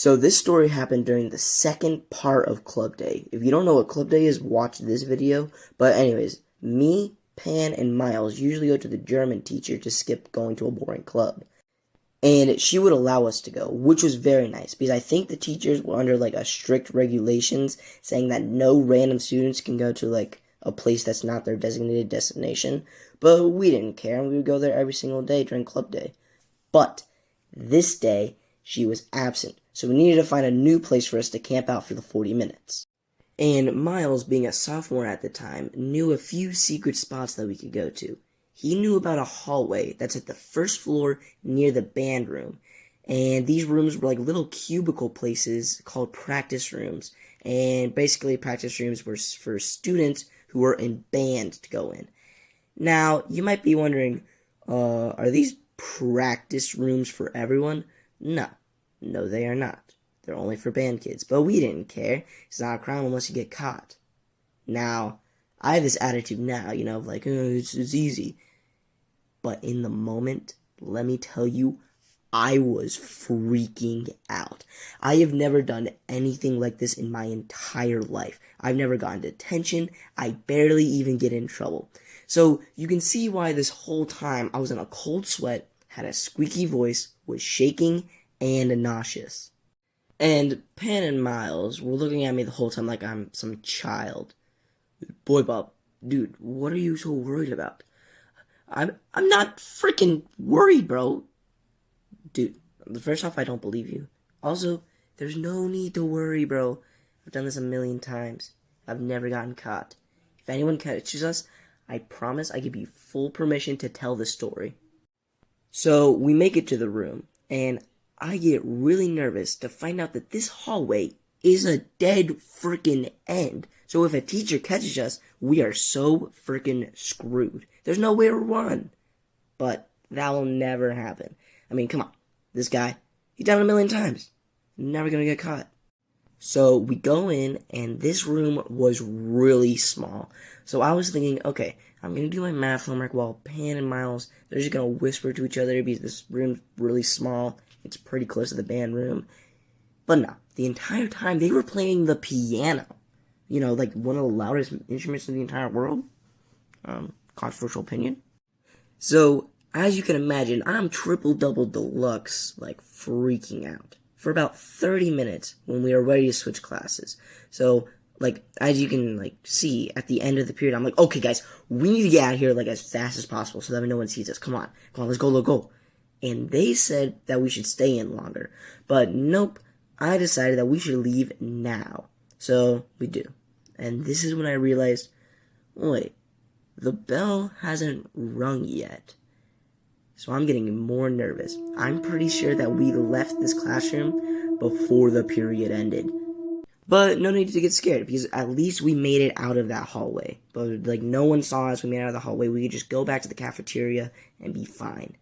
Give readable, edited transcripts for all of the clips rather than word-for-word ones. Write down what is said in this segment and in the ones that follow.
So this story happened during the second part of Club Day. If you don't know what Club Day is, watch this video. But anyways, me, Pan, and Miles usually go to the German teacher to skip going to a boring club. And she would allow us to go, which was very nice, because I think the teachers were under, like, a strict regulations saying that no random students can go to, like, a place that's not their designated destination. But we didn't care, and we would go there every single day during Club Day. But this day, she was absent, so we needed to find a new place for us to camp out for the 40 minutes. And Miles, being a sophomore at the time, knew a few secret spots that we could go to. He knew about a hallway that's at the first floor near the band room. And these rooms were like little cubicle places called practice rooms. And basically practice rooms were for students who were in band to go in. Now, you might be wondering, are these practice rooms for everyone? No, they are not. They're only for band kids. But we didn't care. It's not a crime unless you get caught. Now, I have this attitude now, of like, it's easy. But in the moment, let me tell you, I was freaking out. I have never done anything like this in my entire life. I've never gotten detention. I barely even get in trouble. So you can see why this whole time I was in a cold sweat, had a squeaky voice, was shaking, and nauseous. And Pan and Miles were looking at me the whole time like I'm some child. Boy, Bob, dude, what are you so worried about? I'm not freaking worried, bro. Dude, first off, I don't believe you. Also, there's no need to worry, bro. I've done this a million times. I've never gotten caught. If anyone catches us, I promise I give you full permission to tell the story. So, we make it to the room, and I get really nervous to find out that this hallway is a dead freaking end. So if a teacher catches us, we are so freaking screwed. There's no way to run. But that will never happen. I mean, come on. This guy, he's done it a million times. Never gonna get caught. So we go in, and this room was really small. So I was thinking, okay, I'm gonna do my math homework while Pan and Miles, they're just gonna whisper to each other because this room's really small. It's pretty close to the band room. But no, the entire time they were playing the piano. Like one of the loudest instruments in the entire world. Controversial opinion. So, as you can imagine, I'm triple-double deluxe, like freaking out. For about 30 minutes when we are ready to switch classes. So, like, as you can, see at the end of the period, I'm like, okay, guys, we need to get out of here, as fast as possible so that no one sees us. Come on, let's go. And they said that we should stay in longer. But nope, I decided that we should leave now. So, we do. And this is when I realized, wait, the bell hasn't rung yet. So I'm getting more nervous. I'm pretty sure that we left this classroom before the period ended. But no need to get scared, because at least we made it out of that hallway. But, no one saw us. We made it out of the hallway. We could just go back to the cafeteria and be fine.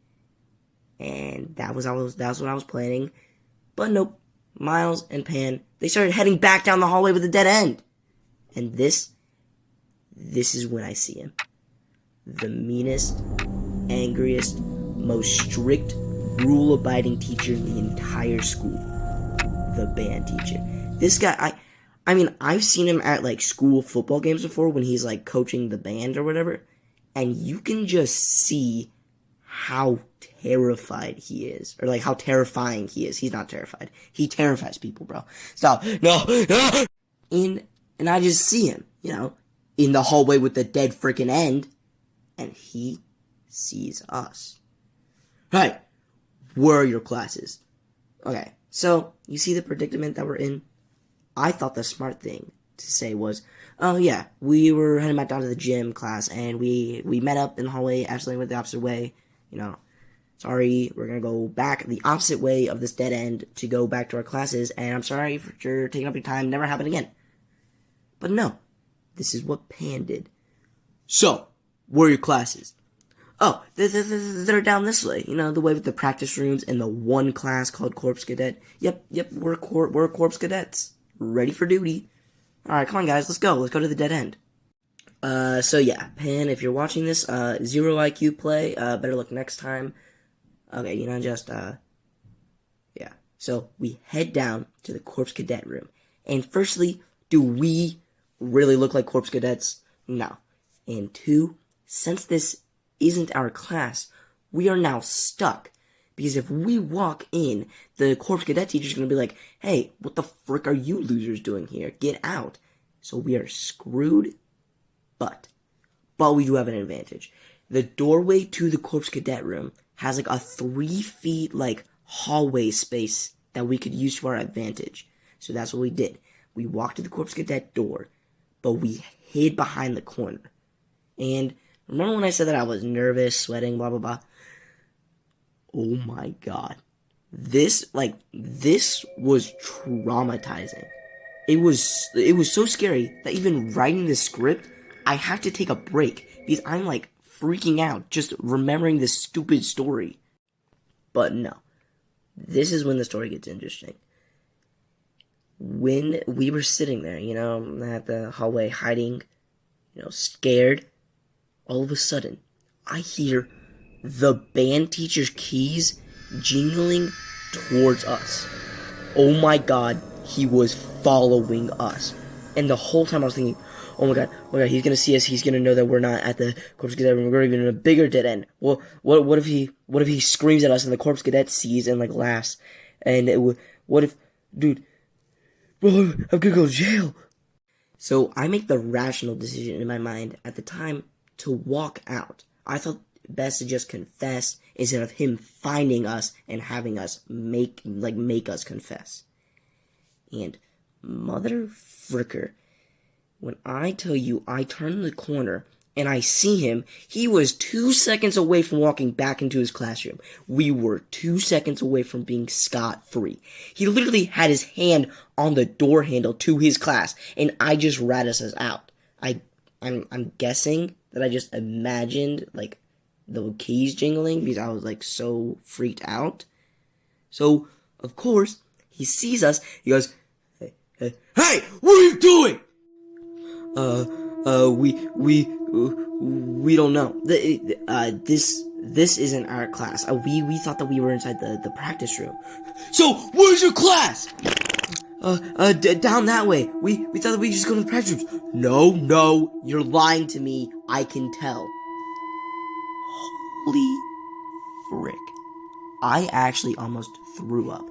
And that was what I was planning. But nope. Miles and Pan, they started heading back down the hallway with a dead end. And this is when I see him. The meanest, angriest, most strict, rule-abiding teacher in the entire school. The band teacher. This guy, I mean, I've seen him at, school football games before when he's, coaching the band or whatever. And you can just see how terrified he is. Or, how terrifying he is. He's not terrified. He terrifies people, bro. Stop. No. And I just see him, in the hallway with the dead freaking end. And he sees us. Hey, where are your classes? Okay, so you see the predicament that we're in? I thought the smart thing to say was, oh yeah, we were heading back down to the gym class, and we met up in the hallway, actually went the opposite way, sorry, we're gonna go back the opposite way of this dead end to go back to our classes, and I'm sorry for taking up your time, never happen again. But no, this is what Pan did. So, where are your classes? Oh, they're down this way. The way with the practice rooms and the one class called Corpse Cadet. Yep, we're Corpse Cadets. Ready for duty. Alright, come on guys, let's go. Let's go to the dead end. So yeah, Pan, if you're watching this, 0 IQ play, better luck next time. Okay, yeah. So we head down to the Corpse Cadet room. And firstly, do we really look like Corpse Cadets? No. And two, since this isn't our class, we are now stuck. Because if we walk in, the Corpse Cadet teacher's going to be like, hey, what the frick are you losers doing here? Get out. So we are screwed, but we do have an advantage. The doorway to the Corpse Cadet room has like a 3 feet like hallway space that we could use to our advantage. So that's what we did. We walked to the Corpse Cadet door, but we hid behind the corner. And remember when I said that I was nervous, sweating, blah, blah, blah? Oh my god. This was traumatizing. It was so scary that even writing the script, I have to take a break because I'm like freaking out just remembering this stupid story. But no. This is when the story gets interesting. When we were sitting there, at the hallway hiding, scared, all of a sudden, I hear the band teacher's keys jingling towards us. Oh my god, he was following us. And the whole time I was thinking, oh my god, he's gonna see us, he's gonna know that we're not at the Corpse Cadet room, we're even in a bigger dead end. Well, what if he screams at us and the Corpse Cadet sees and laughs? And what if, dude, bro, I'm gonna go to jail. So I make the rational decision in my mind at the time to walk out. I thought best to just confess instead of him finding us and having us make us confess. And mother fricker, when I tell you I turn the corner and I see him, he was 2 seconds away from walking back into his classroom. We were 2 seconds away from being scot-free. He literally had his hand on the door handle to his class, and I just ratted us out. I'm guessing that I just imagined the keys jingling because I was so freaked out. So of course he sees us. He goes, hey, what are you doing? We don't know. This isn't our class. We thought that we were inside the practice room. So where's your class? Down that way. We thought that we just go to the practice rooms. No, you're lying to me. I can tell. Holy frick. I actually almost threw up.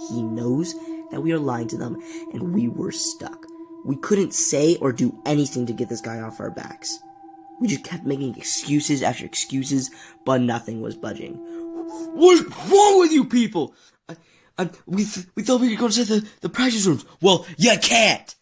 He knows that we are lying to them, and we were stuck. We couldn't say or do anything to get this guy off our backs. We just kept making excuses after excuses, but nothing was budging. What's wrong with you people? We thought we could go inside the practice rooms. Well, you can't.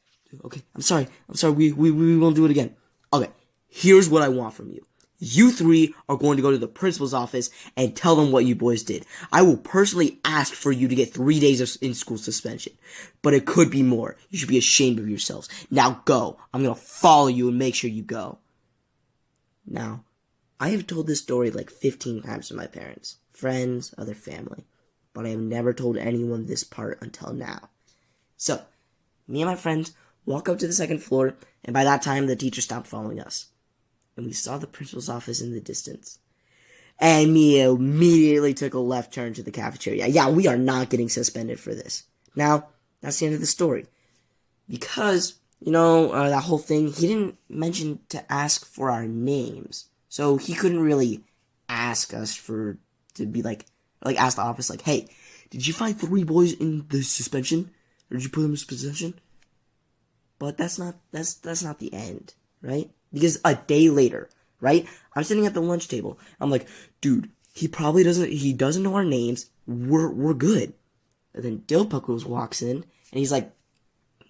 Okay, I'm sorry. We won't do it again. Okay, here's what I want from you. You three are going to go to the principal's office and tell them what you boys did. I will personally ask for you to get 3 days of in-school suspension. But it could be more. You should be ashamed of yourselves. Now go. I'm going to follow you and make sure you go. Now, I have told this story 15 times to my parents, friends, other family. But I have never told anyone this part until now. So, me and my friends walk up to the second floor, and by that time, the teacher stopped following us. And we saw the principal's office in the distance. And me immediately took a left turn to the cafeteria. Yeah, we are not getting suspended for this. Now, that's the end of the story. Because, that whole thing, he didn't mention to ask for our names. So he couldn't really ask us to be ask the office, hey, did you find 3 boys in the suspension? Or did you put them in suspension? But that's not the end, right? Because a day later, right? I'm sitting at the lunch table. I'm like, dude, he doesn't know our names. We're good. And then Dill Puckles walks in and he's like,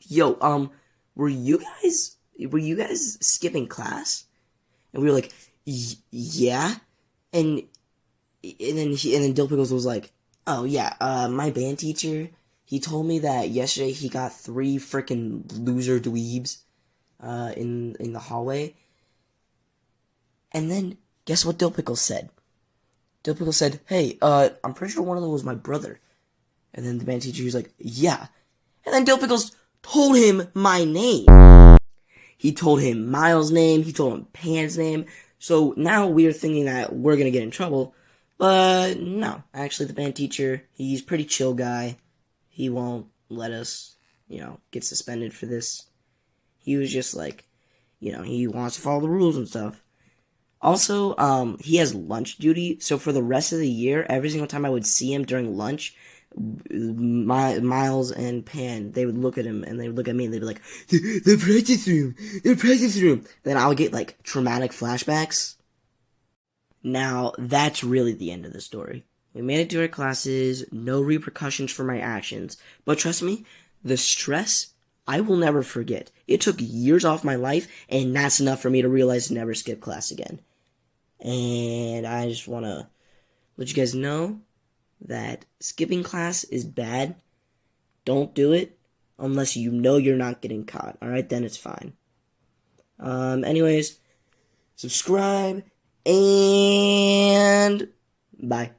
yo, were you guys skipping class? And we were like, yeah. And then Dill Pickles was like, oh yeah, my band teacher, he told me that yesterday he got 3 freaking loser dweebs in the hallway. And then guess what Dill Pickles said? Dill Pickles said, hey, I'm pretty sure one of them was my brother. And then the band teacher was like, yeah. And then Dill Pickles told him my name. He told him Miles' name, he told him Pan's name. So now we are thinking that we're gonna get in trouble. But no, actually the band teacher, he's a pretty chill guy. he won't let us, get suspended for this. He was just like, he wants to follow the rules and stuff. Also, he has lunch duty, so for the rest of the year, every single time I would see him during lunch, Miles and Pan, they would look at him and they would look at me and they'd be like, the practice room. Then I would get like traumatic flashbacks. Now, that's really the end of the story. We made it to our classes, no repercussions for my actions, but trust me, the stress I will never forget. It took years off my life, and that's enough for me to realize to never skip class again. And I just want to let you guys know that skipping class is bad. Don't do it unless you know you're not getting caught. Alright, then it's fine. Anyways, subscribe, and bye.